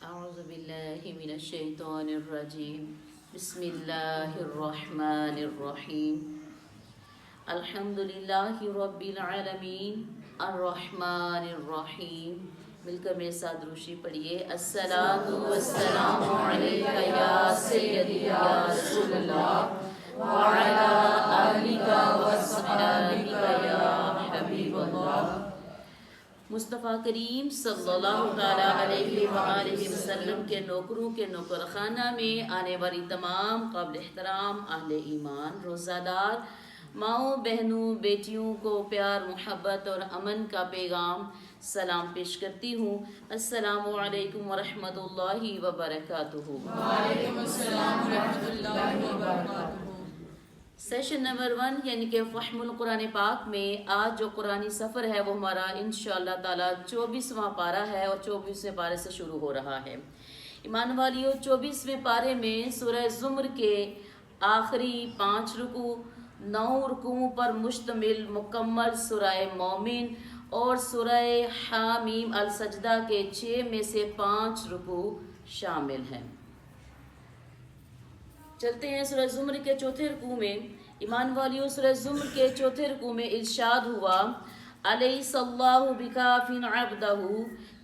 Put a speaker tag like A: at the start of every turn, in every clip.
A: أعوذ بالله من الشيطان الرجيم بسم الله الرحمن الرحيم الحمد لله رب العالمين الرحمن الرحيم مل کر میرے ساتھ روشی پڑھیے الصلاۃ والسلام علیک یا سیدی یا رسول اللہ وعلی آلک وصحبک یا حبیب اللہ۔ مصطفیٰ کریم صلی اللہ تعالیٰ علیہ وآلہ وسلم کے نوکروں کے نوکر خانہ میں آنے والی تمام قابل احترام اہل ایمان روزہ دار ماؤں بہنوں بیٹیوں کو پیار محبت اور امن کا پیغام سلام پیش کرتی ہوں۔ السلام علیکم ورحمۃ اللہ وبرکاتہ۔
B: وعلیکم السلام ورحمۃ اللہ وبرکاتہ۔
A: سیشن نمبر 1 یعنی کہ فہم القرآن پاک میں آج جو قرآنی سفر ہے وہ ہمارا انشاءاللہ تعالیٰ 24واں پارہ ہے اور 24ویں پارے سے شروع ہو رہا ہے۔ ایمان والیو 24ویں پارے میں سورہ زمر کے آخری 5 رکوع 9 رکوعوں پر مشتمل مکمل سورہ مومن اور سورہ حامیم السجدہ کے 6 میں سے 5 رکوع شامل ہیں۔ چلتے ہیں سورہ زمر کے 4تھے رکوع میں۔ ایمان والیو سورہ زمر کے 4تھے رکوع میں ارشاد ہوا الیس اللہ بکاف عبدہ،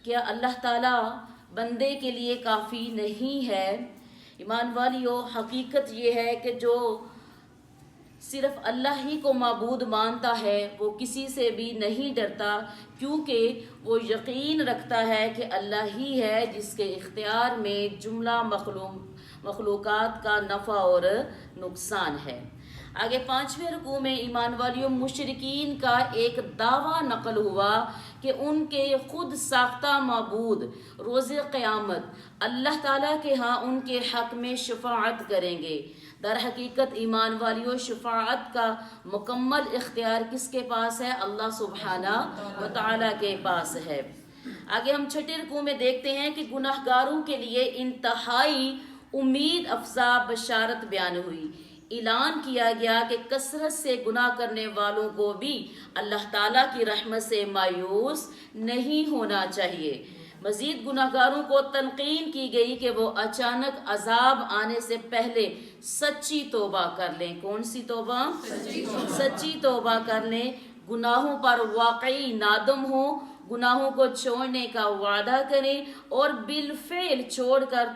A: کیا اللہ تعالیٰ بندے کے لیے کافی نہیں ہے؟ ایمان والیو حقیقت یہ ہے کہ جو صرف اللہ ہی کو معبود مانتا ہے وہ کسی سے بھی نہیں ڈرتا، کیونکہ وہ یقین رکھتا ہے کہ اللہ ہی ہے جس کے اختیار میں جملہ مخلوقات کا نفع اور نقصان ہے۔ آگے 5ویں رکوع میں ایمان والیوں مشرکین کا ایک دعویٰ نقل ہوا کہ ان کے خود ساختہ معبود روز قیامت اللہ تعالیٰ کے ہاں ان کے حق میں شفاعت کریں گے۔ در حقیقت ایمان والیوں شفاعت کا مکمل اختیار کس کے پاس ہے؟ اللہ سبحانہ و تعالیٰ کے پاس ہے۔ آگے ہم 6 رکوع میں دیکھتے ہیں کہ گناہ گاروں کے لیے انتہائی امید افزا بشارت بیان ہوئی۔ اعلان کیا گیا کہ کثرت سے گناہ کرنے والوں کو بھی اللہ تعالیٰ کی رحمت سے مایوس نہیں ہونا چاہیے۔ مزید گناہ گاروں کو تلقین کی گئی کہ وہ اچانک عذاب آنے سے پہلے سچی توبہ کر لیں۔ کون سی توبہ؟ سچی توبہ کر لیں، گناہوں پر واقعی نادم ہوں، گناہوں کو چھوڑنے کا وعدہ کریں اور بالفعل چھوڑ کر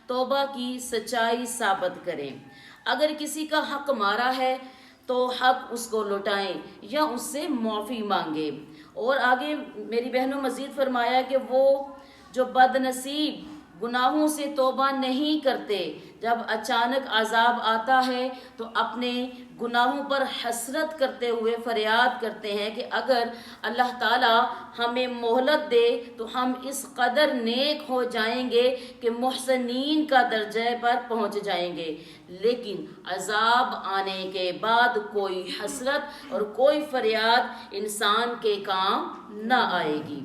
A: توبہ کی سچائی ثابت کریں۔ اگر کسی کا حق مارا ہے تو حق اس کو لوٹائیں یا اس سے معافی مانگیں۔ اور آگے میری بہنوں مزید فرمایا کہ وہ جو بد نصیب گناہوں سے توبہ نہیں کرتے، جب اچانک عذاب آتا ہے تو اپنے گناہوں پر حسرت کرتے ہوئے فریاد کرتے ہیں کہ اگر اللہ تعالیٰ ہمیں مہلت دے تو ہم اس قدر نیک ہو جائیں گے کہ محسنین کا درجے پر پہنچ جائیں گے، لیکن عذاب آنے کے بعد کوئی حسرت اور کوئی فریاد انسان کے کام نہ آئے گی۔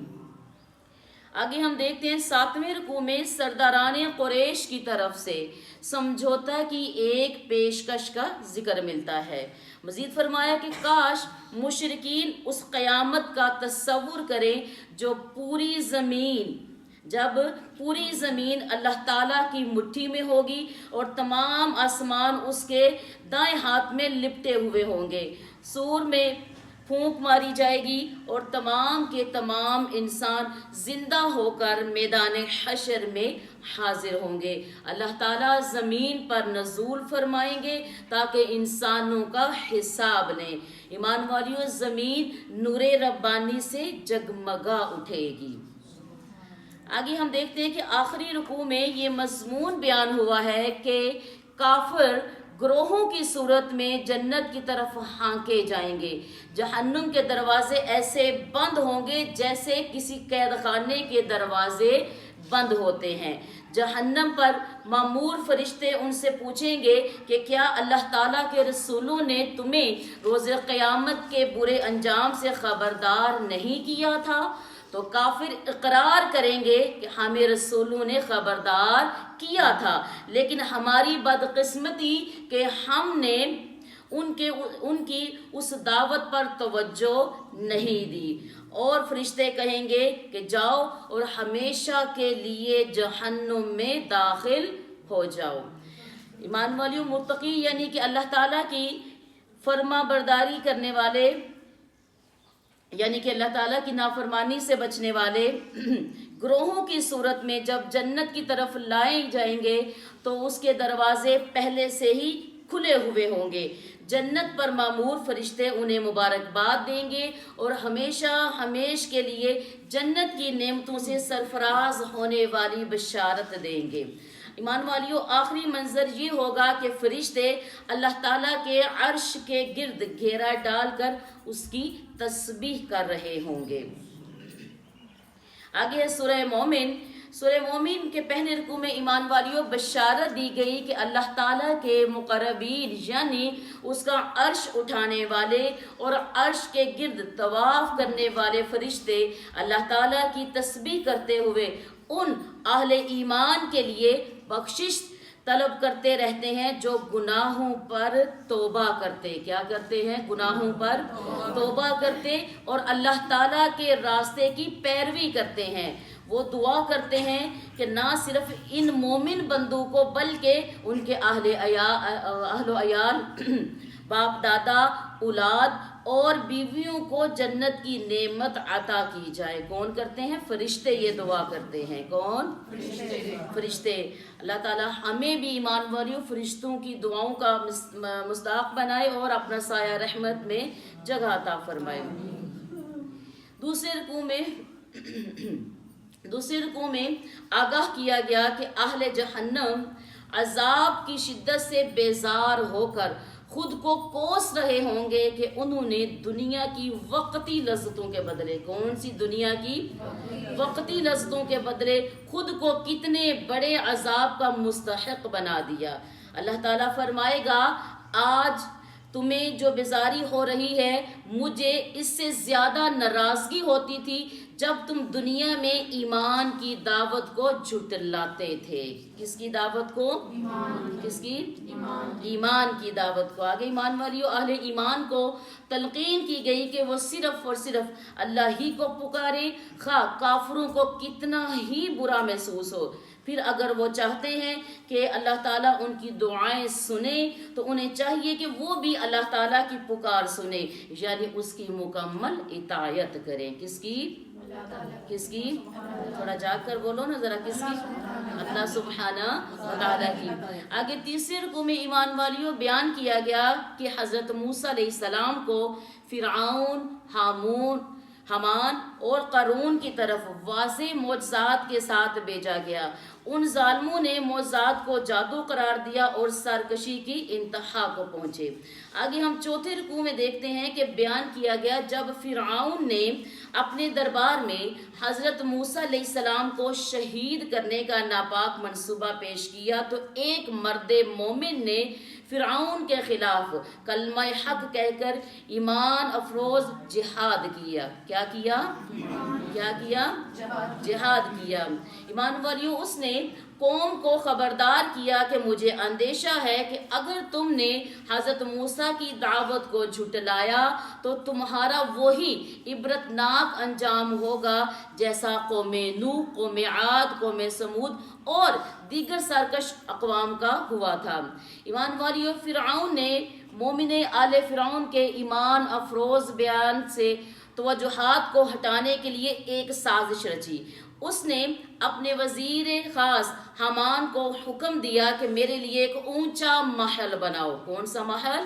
A: آگے ہم دیکھتے ہیں 7ویں رکوع میں سرداران قریش کی طرف سے سمجھوتا کی ایک پیشکش کا ذکر ملتا ہے۔ مزید فرمایا کہ کاش مشرکین اس قیامت کا تصور کریں جب پوری زمین اللہ تعالیٰ کی مٹھی میں ہوگی اور تمام آسمان اس کے دائیں ہاتھ میں لپٹے ہوئے ہوں گے، سور میں پھونک ماری جائے گی اور تمام کے تمام انسان زندہ ہو کر میدان حشر میں حاضر ہوں گے۔ اللہ تعالیٰ زمین پر نزول فرمائیں گے تاکہ انسانوں کا حساب لیں۔ ایمان والیوں زمین نور ربانی سے جگمگا اٹھے گی۔ آگے ہم دیکھتے ہیں کہ آخری رکوع میں یہ مضمون بیان ہوا ہے کہ کافر گروہوں کی صورت میں جنت کی طرف ہانکے جائیں گے، جہنم کے دروازے ایسے بند ہوں گے جیسے کسی قید خانے کے دروازے بند ہوتے ہیں۔ جہنم پر مامور فرشتے ان سے پوچھیں گے کہ کیا اللہ تعالیٰ کے رسولوں نے تمہیں روز قیامت کے برے انجام سے خبردار نہیں کیا تھا؟ تو کافر اقرار کریں گے کہ ہمیں رسولوں نے خبردار کیا تھا، لیکن ہماری بدقسمتی کہ ہم نے ان کی اس دعوت پر توجہ نہیں دی۔ اور فرشتے کہیں گے کہ جاؤ اور ہمیشہ کے لیے جہنم میں داخل ہو جاؤ۔ ایمان والیوں، متقی یعنی کہ اللہ تعالیٰ کی فرما برداری کرنے والے، یعنی کہ اللہ تعالیٰ کی نافرمانی سے بچنے والے گروہوں کی صورت میں جب جنت کی طرف لائے جائیں گے تو اس کے دروازے پہلے سے ہی کھلے ہوئے ہوں گے۔ جنت پر مامور فرشتے انہیں مبارکباد دیں گے اور ہمیشہ ہمیش کے لیے جنت کی نعمتوں سے سرفراز ہونے والی بشارت دیں گے۔ ایمان والیوں، آخری منظر یہ ہوگا کہ فرشتے اللہ تعالیٰ کے عرش کے گرد گھیرا ڈال کر اس کی تسبیح کر رہے ہوں گے۔ آگے سورہ مومن۔ سورہ مومن کے پہلے رکوع میں ایمان والیوں بشارت دی گئی کہ اللہ تعالیٰ کے مقربین یعنی اس کا عرش اٹھانے والے اور عرش کے گرد طواف کرنے والے فرشتے اللہ تعالیٰ کی تسبیح کرتے ہوئے ان اہل ایمان کے لیے بخشش طلب کرتے رہتے ہیں جو گناہوں پر توبہ کرتے۔ کیا کرتے ہیں؟ گناہوں پر توبہ کرتے اور اللہ تعالیٰ کے راستے کی پیروی کرتے ہیں۔ وہ دعا کرتے ہیں کہ نہ صرف ان مومن بندوں کو بلکہ ان کے اہل و عیال، باپ دادا، اولاد اور بیویوں کو جنت کی نعمت عطا کی جائے۔ کون کرتے ہیں؟ فرشتے یہ دعا کرتے ہیں۔ کون؟ فرشتے۔ اللہ تعالیٰ ہمیں بھی ایمان والیوں فرشتوں کی دعاؤں کا مصداق بنائے اور اپنا سایہ رحمت میں جگہ عطا فرمائے۔ دوسرے رکوع میں آگاہ کیا گیا کہ اہل جہنم عذاب کی شدت سے بیزار ہو کر خود کو کوس رہے ہوں گے کہ انہوں نے دنیا کی وقتی لذتوں کے بدلے، کون سی دنیا کی وقتی لذتوں کے بدلے خود کو کتنے بڑے عذاب کا مستحق بنا دیا۔ اللہ تعالیٰ فرمائے گا آج تمہیں جو بیزاری ہو رہی ہے مجھے اس سے زیادہ ناراضگی ہوتی تھی جب تم دنیا میں ایمان کی دعوت کو جھٹلاتے تھے۔ کس کی دعوت کو؟ کس کی؟ ایمان کی دعوت کو۔ آگے ایمان والیوں اہل ایمان کو تلقین کی گئی کہ وہ صرف اور صرف اللہ ہی کو پکارے، خواہ کافروں کو کتنا ہی برا محسوس ہو۔ پھر اگر وہ چاہتے ہیں کہ اللہ تعالیٰ ان کی دعائیں سنے تو انہیں چاہیے کہ وہ بھی اللہ تعالیٰ کی پکار سنے، یعنی اس کی مکمل اطاعت کریں۔ کس کی؟ کس کی؟ تھوڑا جاگ کر بولو نا ذرا، کس کی؟ اللہ سبحانہ وتعالیٰ کی۔ آگے تیسرے رکوع میں ایمان والیوں بیان کیا گیا کہ حضرت موسیٰ علیہ السلام کو فرعون، حامان اور قارون کی طرف واضح معجزات کے ساتھ بھیجا گیا۔ ان ظالموں نے معجزات کو جادو قرار دیا اور سرکشی کی انتہا کو پہنچے۔ آگے ہم چوتھے رکوع میں دیکھتے ہیں کہ بیان کیا گیا جب فرعون نے اپنے دربار میں حضرت موسیٰ علیہ السلام کو شہید کرنے کا ناپاک منصوبہ پیش کیا تو ایک مرد مومن نے فرعون کے خلاف کلمہ حق کہہ کر ایمان افروز جہاد کیا۔ کیا کیا؟ کیا کیا؟ جہاد کیا۔ ایمان والیوں اس نے قوم کو خبردار کیا کہ مجھے اندیشہ ہے کہ اگر تم نے حضرت موسیٰ کی دعوت کو جھٹلایا تو تمہارا وہی عبرتناک انجام ہوگا جیسا قوم نوح، قوم عاد، قوم سمود اور دیگر سرکش اقوام کا ہوا تھا۔ ایمان والیوں فرعون نے مومن آل فرعون کے ایمان افروز بیان سے توجہات کو ہٹانے کے لیے ایک سازش رچی۔ اس نے اپنے وزیر خاص حامان کو حکم دیا کہ میرے لیے ایک اونچا محل بناؤ۔ کون سا محل؟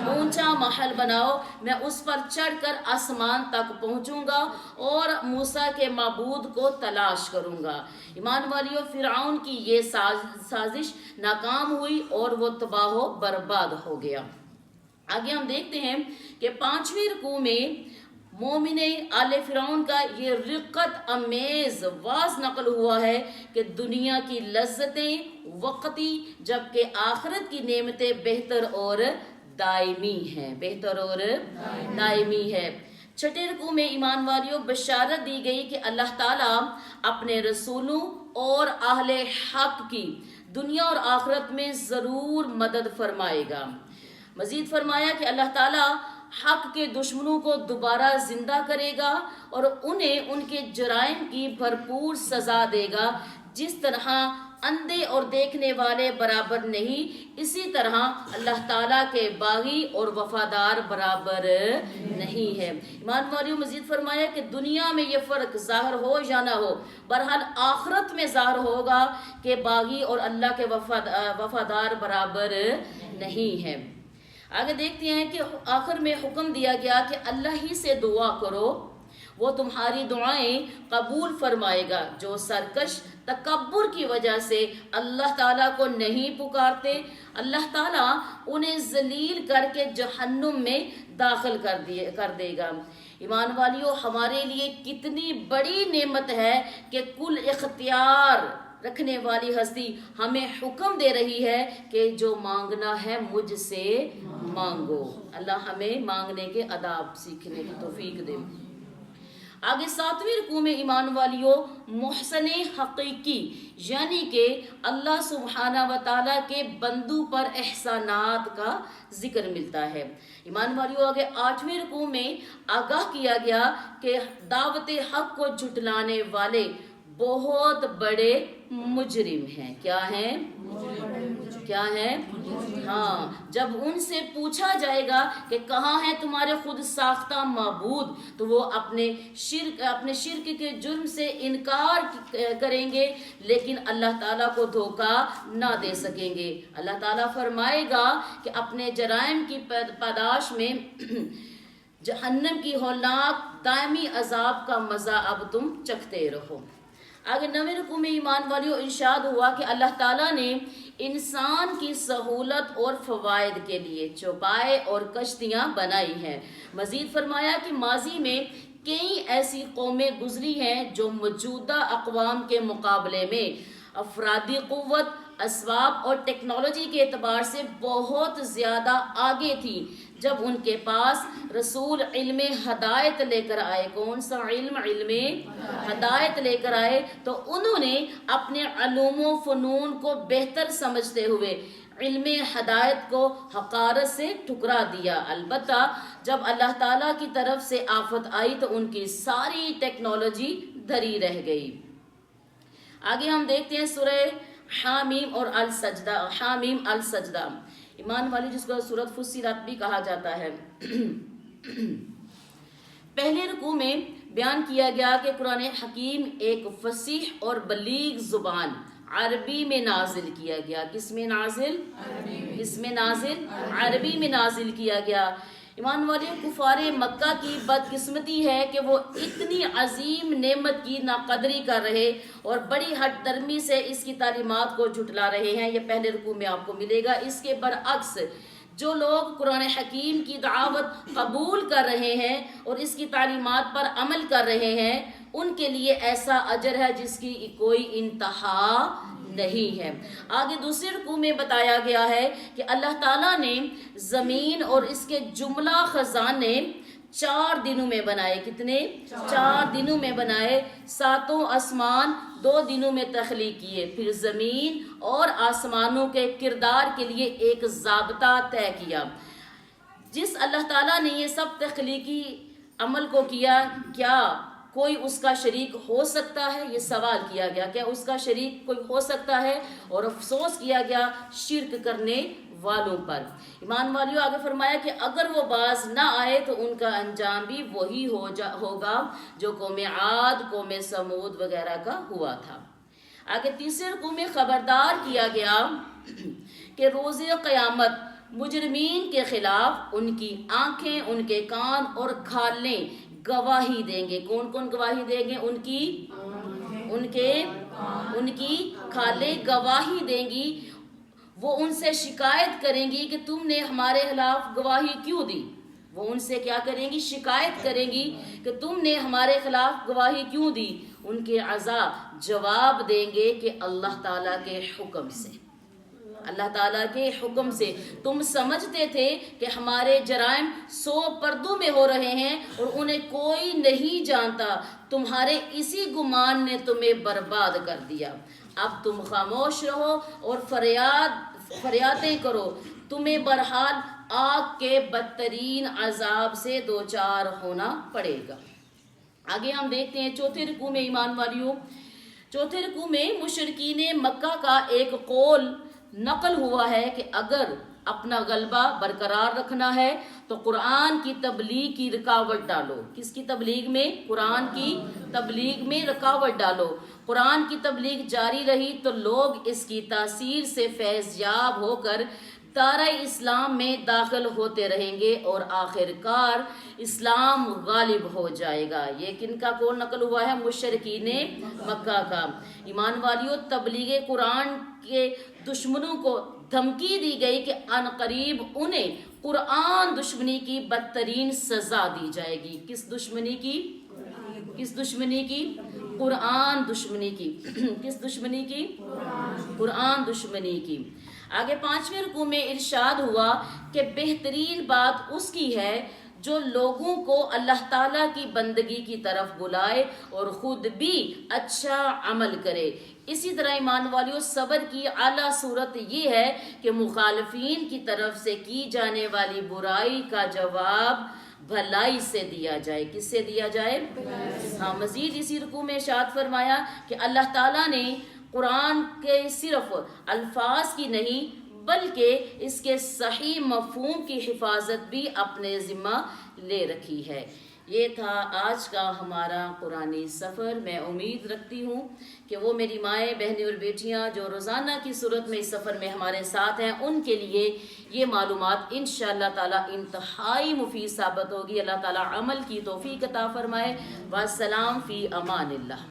A: اونچا محل بناؤ، میں اس پر چڑھ کر آسمان تک پہنچوں گا اور موسیٰ کے معبود کو تلاش کروں گا۔ ایمان والیوں فرعون کی یہ سازش ناکام ہوئی اور وہ تباہ و برباد ہو گیا۔ آگے ہم دیکھتے ہیں کہ 5ویں رکوع میں مومن آل فرعون کا یہ رقت امیز واز نقل ہوا ہے کہ دنیا کی لذتیں وقتی جبکہ آخرت کی نعمتیں بہتر اور دائمی ہیں۔ بہتر اور دائمی ہے۔ 6 رکوع میں ایمان والیوں بشارت دی گئی کہ اللہ تعالیٰ اپنے رسولوں اور اہل حق کی دنیا اور آخرت میں ضرور مدد فرمائے گا۔ مزید فرمایا کہ اللہ تعالیٰ حق کے دشمنوں کو دوبارہ زندہ کرے گا اور انہیں ان کے جرائم کی بھرپور سزا دے گا۔ جس طرح اندھے اور دیکھنے والے برابر نہیں، اسی طرح اللہ تعالیٰ کے باغی اور وفادار برابر نہیں ہے۔ ایمان والیوں، مزید فرمایا کہ دنیا میں یہ فرق ظاہر ہو یا نہ ہو، بہرحال آخرت میں ظاہر ہوگا کہ باغی اور اللہ کے وفادار برابر نہیں ہے۔ آگے دیکھتے ہیں کہ آخر میں حکم دیا گیا کہ اللہ ہی سے دعا کرو، وہ تمہاری دعائیں قبول فرمائے گا۔ جو سرکش تکبر کی وجہ سے اللہ تعالیٰ کو نہیں پکارتے، اللہ تعالیٰ انہیں ذلیل کر کے جہنم میں داخل کر دے گا۔ ایمان والیوں، ہمارے لیے کتنی بڑی نعمت ہے کہ کل اختیار رکھنے والی ہستی ہمیں حکم دے رہی ہے کہ جو مانگنا ہے مجھ سے مانگو۔ اللہ ہمیں مانگنے کے آداب سیکھنے کی توفیق دے۔ آگے 7ویں رکوع میں ایمان والیوں محسن حقیقی یعنی کہ اللہ سبحانہ و تعالیٰ کے بندوں پر احسانات کا ذکر ملتا ہے۔ ایمان والیوں، آگے 8ویں رکوع میں آگاہ کیا گیا کہ دعوت حق کو جھٹلانے والے بہت بڑے مجرم ہیں۔ کیا ہیں؟ کیا ہیں؟ ہاں، جب ان سے پوچھا جائے گا کہ کہاں ہے تمہارے خود ساختہ معبود، تو وہ اپنے شرک کے جرم سے انکار کریں گے، لیکن اللہ تعالیٰ کو دھوکہ نہ دے سکیں گے۔ اللہ تعالیٰ فرمائے گا کہ اپنے جرائم کی پاداش میں جہنم کی ہولناک دائمی عذاب کا مزہ اب تم چکھتے رہو۔ آگے 9ویں رکوع میں ایمان والیوں ارشاد ہوا کہ اللہ تعالیٰ نے انسان کی سہولت اور فوائد کے لیے چوپائے اور کشتیاں بنائی ہیں۔ مزید فرمایا کہ ماضی میں کئی ایسی قومیں گزری ہیں جو موجودہ اقوام کے مقابلے میں افرادی قوت، اسباب اور ٹیکنالوجی کے اعتبار سے بہت زیادہ آگے تھی۔ جب ان کے پاس رسول علم ہدایت لے کر آئے، کون سا علم ہدایت لے کر آئے، تو انہوں نے اپنے علوم و فنون کو بہتر سمجھتے ہوئے علم ہدایت کو حقارت سے ٹھکرا دیا۔ البتہ جب اللہ تعالیٰ کی طرف سے آفت آئی تو ان کی ساری ٹیکنالوجی دھری رہ گئی۔ آگے ہم دیکھتے ہیں سورہ حامیم اور السجدہ۔ ایمان والی جس کو سورۃ فصلت بھی کہا جاتا ہے۔ پہلے رکوع میں بیان کیا گیا کہ قرآن حکیم ایک فصیح اور بلیغ زبان عربی میں نازل کیا گیا۔ کس میں نازل؟ عربی میں نازل کیا گیا۔ ایمان والے، کفار مکہ کی بدقسمتی ہے کہ وہ اتنی عظیم نعمت کی ناقدری کر رہے اور بڑی ہٹ درمی سے اس کی تعلیمات کو جھٹلا رہے ہیں۔ یہ پہلے رکوع میں آپ کو ملے گا۔ اس کے برعکس جو لوگ قرآن حکیم کی دعوت قبول کر رہے ہیں اور اس کی تعلیمات پر عمل کر رہے ہیں، ان کے لیے ایسا اجر ہے جس کی کوئی انتہا نہیں ہے۔ آگے دوسرے رکوع میں بتایا گیا ہے کہ اللہ تعالیٰ نے زمین اور اس کے جملہ خزانے 4 دنوں میں بنائے۔ کتنے؟ 4 دنوں میں بنائے۔ 7 آسمان 2 دنوں میں تخلیق کیے، پھر زمین اور آسمانوں کے کردار کے لیے ایک ضابطہ طے کیا۔ جس اللہ تعالیٰ نے یہ سب تخلیقی عمل کو کیا، کیا کوئی اس کا شریک ہو سکتا ہے؟ یہ سوال کیا گیا، کیا اس کا شریک کوئی ہو سکتا ہے؟ اور افسوس کیا گیا شرک کرنے والوں پر۔ ایمان والیوں، آگے فرمایا کہ اگر وہ باز نہ آئے تو ان کا انجام بھی وہی ہوگا جو قوم عاد، قوم سمود وغیرہ کا ہوا تھا۔ آگے تیسرے رکوع میں خبردار کیا گیا کہ روز قیامت مجرمین کے خلاف ان کی آنکھیں، ان کے کان اور کھالیں گواہی دیں گے۔ کون کون گواہی دیں گے؟ ان کی کھالیں گواہی دیں گی۔ وہ ان سے شکایت کریں گی کہ تم نے ہمارے خلاف گواہی کیوں دی؟ وہ ان سے کیا کریں گی؟ شکایت کریں گی کہ تم نے ہمارے خلاف گواہی کیوں دی؟ ان کے اعضاء جواب دیں گے کہ اللہ تعالیٰ کے حکم سے، اللہ تعالیٰ کے حکم سے۔ تم سمجھتے تھے کہ ہمارے جرائم 100 پردوں میں ہو رہے ہیں اور انہیں کوئی نہیں جانتا، تمہارے اسی گمان نے تمہیں برباد کر دیا۔ اب تم خاموش رہو اور فریادیں کرو، تمہیں بہرحال آگ کے بدترین عذاب سے دوچار ہونا پڑے گا۔ آگے ہم دیکھتے ہیں چوتھے رکوع میں ایمان والیوں، چوتھے رکوع میں مشرکین مکہ کا ایک قول نقل ہوا ہے کہ اگر اپنا غلبہ برقرار رکھنا ہے تو قرآن کی تبلیغ کی رکاوٹ ڈالو۔ کس کی تبلیغ میں؟ قرآن کی تبلیغ میں رکاوٹ ڈالو۔ قرآن کی تبلیغ جاری رہی تو لوگ اس کی تاثیر سے فیض یاب ہو کر دائرہ اسلام میں داخل ہوتے رہیں گے اور آخر کار اسلام غالب ہو جائے گا۔ یہ کن کا قول نقل ہوا ہے؟ مشرکین مکہ کا۔ ایمان والیوں، تبلیغ قرآن کے دشمنوں کو دھمکی دی گئی کہ ان قریب انہیں قرآن دشمنی کی بدترین سزا دی جائے گی۔ کس دشمنی کی؟ کس دشمنی کی؟ قرآن دشمنی کی۔ کس دشمنی کی؟ قرآن دشمنی کی۔ آگے پانچویں رکوع میں ارشاد ہوا کہ بہترین بات اس کی ہے جو لوگوں کو اللہ تعالیٰ کی بندگی کی طرف بلائے اور خود بھی اچھا عمل کرے۔ اسی طرح ایمان والیوں، صبر کی اعلیٰ صورت یہ ہے کہ مخالفین کی طرف سے کی جانے والی برائی کا جواب بھلائی سے دیا جائے۔ کس سے دیا جائے؟ ہاں، مزید اسی رکوع میں ارشاد فرمایا کہ اللہ تعالیٰ نے قرآن کے صرف الفاظ کی نہیں بلکہ اس کے صحیح مفہوم کی حفاظت بھی اپنے ذمہ لے رکھی ہے۔ یہ تھا آج کا ہمارا قرآنی سفر۔ میں امید رکھتی ہوں کہ وہ میری مائیں، بہنیں اور بیٹیاں جو روزانہ کی صورت میں اس سفر میں ہمارے ساتھ ہیں، ان کے لیے یہ معلومات انشاءاللہ تعالی انتہائی مفید ثابت ہوگی۔ اللہ تعالی عمل کی توفیق عطا فرمائے۔ والسلام فی امان اللہ۔